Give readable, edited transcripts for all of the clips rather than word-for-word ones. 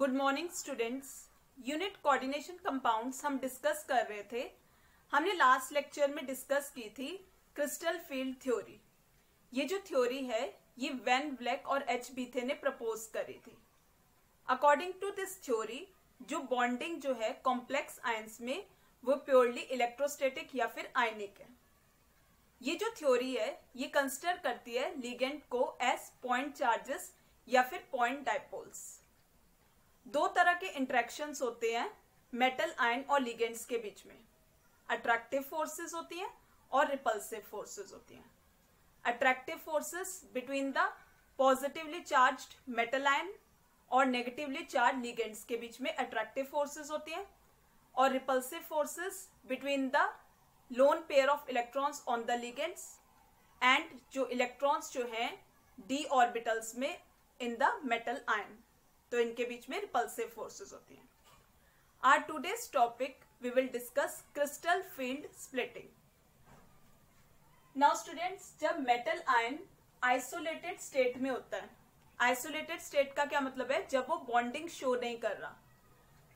Good morning students. Unit coordination compounds हम discuss कर रहे थे। हमने लास्ट लेक्चर में डिस्कस की थी क्रिस्टल फील्ड थ्योरी। ये जो थ्योरी है ये वैन ब्लैक और एच बीथे ने प्रपोज करी थी। अकॉर्डिंग टू दिस थ्योरी जो बॉन्डिंग जो है कॉम्प्लेक्स आयंस में वो प्योरली इलेक्ट्रोस्टैटिक या फिर आयनिक है। ये जो थ्योरी है ये कंसिडर करती है लिगेंड को एज पॉइंट चार्जेस या फिर पॉइंट डायपोल्स। दो तरह के इंटरेक्शंस होते हैं मेटल आयन और लिगेंड्स के बीच में। अट्रैक्टिव फोर्सेस होती हैं और रिपल्सिव फोर्सेस होती हैं। Attractive forces between the positively charged metal ion और नेगेटिवली चार्ज लिगेंड्स के बीच में अट्रैक्टिव फोर्सेस होती हैं, और repulsive forces between the loan pair of electrons on the ligands and जो इलेक्ट्रॉन्स जो हैं डी ऑर्बिटल्स में इन द मेटल आयन, तो इनके बीच में रिपल्सिव फोर्सेस होती हैं। Our today's topic we will discuss crystal field splitting. Now students, जब मेटल आयन आइसोलेटेड स्टेट में होता है, आइसोलेटेड स्टेट का क्या मतलब है, जब वो बॉन्डिंग शो नहीं कर रहा,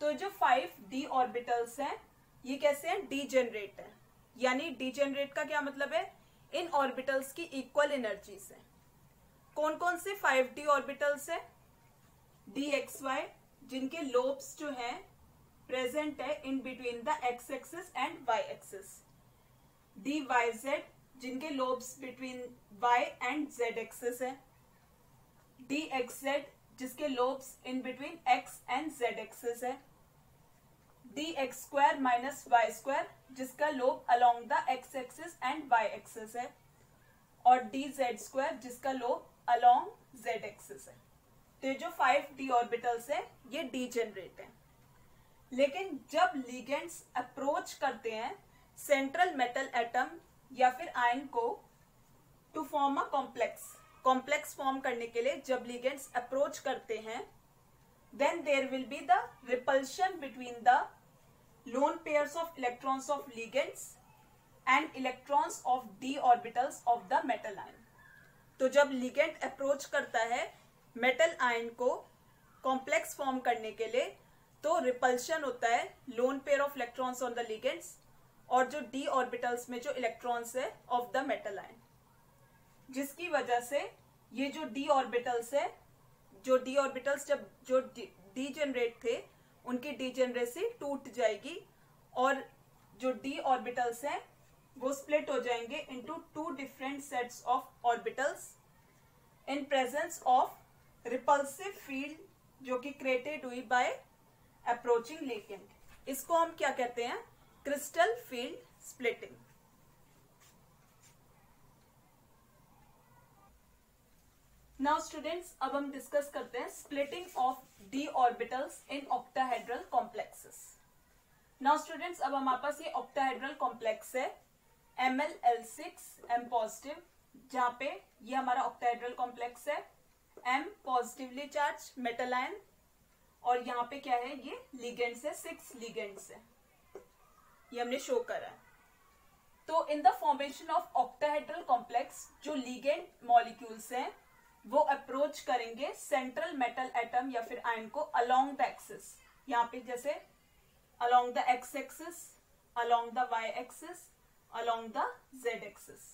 तो जो 5d ऑर्बिटल्स हैं ये कैसे हैं, डीजेनरेट है। यानी डीजेनरेट का क्या मतलब है, इन ऑर्बिटल्स की इक्वल एनर्जीज है। कौन कौन से 5d ऑर्बिटल्स है, dxy जिनके लोब्स जो हैं प्रेजेंट है in between the x axis and y axis, dyz जिनके lobes between y and z axis है, dxz जिसके lobes in between x and z axis है, dx square minus Y square जिसका lobe along the x axis and y axis है, और dz square जिसका lobe along z axis है। तो ये जो 5d ऑर्बिटल्स है ये डीजेनरेट है। लेकिन जब लिगेंड्स अप्रोच करते हैं सेंट्रल मेटल एटम या फिर आयन को to form a complex form करने के लिए जब लिगेंड्स अप्रोच करते हैं, then there will be the repulsion between the lone pairs of electrons of ligands and electrons of d orbitals of the metal ion. तो जब ligand approach करता है मेटल आयन को कॉम्प्लेक्स फॉर्म करने के लिए, तो रिपल्शन होता है lone pair of electrons on the ligands और जो d ऑर्बिटल्स में जो इलेक्ट्रॉन्स है ऑफ द मेटल आयन, जिसकी वजह से ये जो d ऑर्बिटल्स है, जो d ऑर्बिटल्स जब जो डीजेनरेट थे उनकी डीजेनरेसी टूट जाएगी और जो d ऑर्बिटल्स हैं वो स्प्लिट हो जाएंगे into two different sets of orbitals in presence of repulsive field जो कि क्रिएटेड हुई बाय अप्रोचिंग लिगेंड। इसको हम क्या कहते हैं, crystal field splitting. Now students, अब हम डिस्कस करते हैं splitting of d orbitals in octahedral complexes. Now students, अब हमारे पास ये ऑक्टाहेड्रल कॉम्प्लेक्स है MlL6 M पॉजिटिव, जहां पे ये हमारा ऑक्टाहेड्रल कॉम्प्लेक्स है, M positively charge metal ion, और यहाँ पे क्या है, ये लिगेंड्स है, 6 लिगेंड्स है, ये हमने शो करा है। तो in the formation of octahedral complex जो लिगेंड मॉलिक्यूल्स हैं वो अप्रोच करेंगे सेंट्रल मेटल एटम या फिर आयन को अलोंग द एक्सिस, यहाँ पे जैसे along the x axis, along the y axis, along the z axis.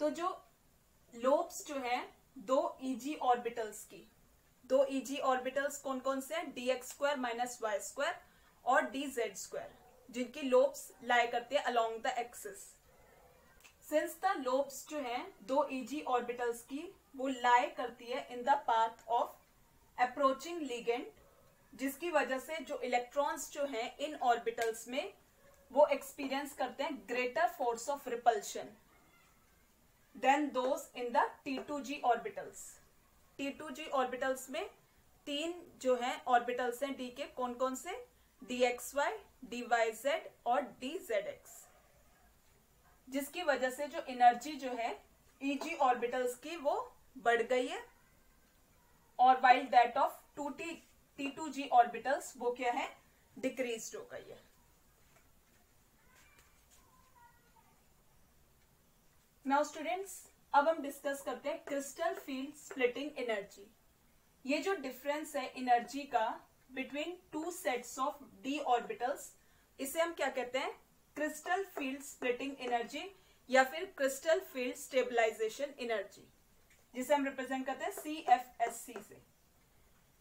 तो जो लोब्स जो हैं दो Eg ऑर्बिटल्स की, दो Eg ऑर्बिटल्स कौन कौन से हैं, dx square minus Y square और dz स्क्वायर, जिनकी लोब्स लाई करते हैं along the axis. Since the lobes जो हैं दो Eg ऑर्बिटल्स की वो लाई करती है in the path of approaching ligand, जिसकी वजह से जो इलेक्ट्रॉन्स जो हैं इन ऑर्बिटल्स में वो एक्सपीरियंस करते हैं greater force of repulsion than those in the T2g orbitals. T2g orbitals में तीन जो हैं ऑर्बिटल्स हैं d के, कौन कौन से, dxy, dyz और dzx, जिसकी वजह से जो एनर्जी जो है Eg ऑर्बिटल्स की वो बढ़ गई है, और while that of T2g orbitals वो क्या है, डिक्रीज्ड हो गई है। नाउ स्टूडेंट्स, अब हम डिस्कस करते हैं क्रिस्टल फील्ड स्प्लिटिंग एनर्जी। ये जो डिफरेंस है एनर्जी का between two sets of D orbitals, इसे हम क्या कहते हैं, क्रिस्टल फील्ड स्प्लिटिंग एनर्जी या फिर क्रिस्टल फील्ड स्टेबलाइजेशन एनर्जी, जिसे हम रिप्रेजेंट करते हैं CFSC से।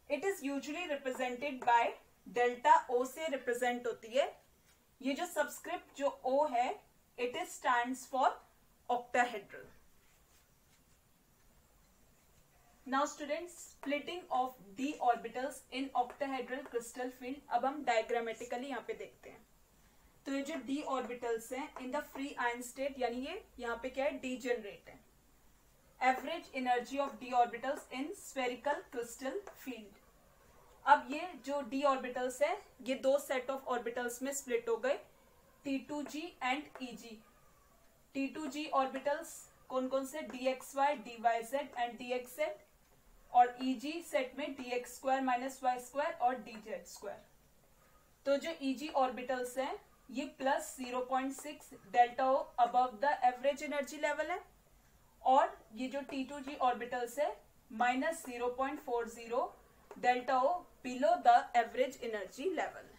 It is usually represented by delta O से रिप्रेजेंट होती है। ये जो सबस्क्रिप्ट जो O है, it is stands for octahedral. Now students, splitting of D orbitals in octahedral crystal field, अब हम डायग्रामेटिकली यहाँ पे देखते हैं। तो ये जो डी ऑर्बिटल्स हैं in the free ion state, यानी ये यहाँ पे क्या है, डीजेनरेट है। Average energy of D orbitals in spherical crystal field. अब ये जो डी ऑर्बिटल्स है, ये दो सेट ऑफ ऑर्बिटल्स में स्प्लिट हो गए, T2G and EG। T2G orbitals कौन कौन से, DXY, DYZ एंड DXZ, और EG सेट में DX² - Y² और DZ²। तो जो EG ऑर्बिटल्स हैं ये plus 0.6 delta O above the average energy level है, और ये जो T2G ऑर्बिटल्स है -0.40 delta O below the average energy level.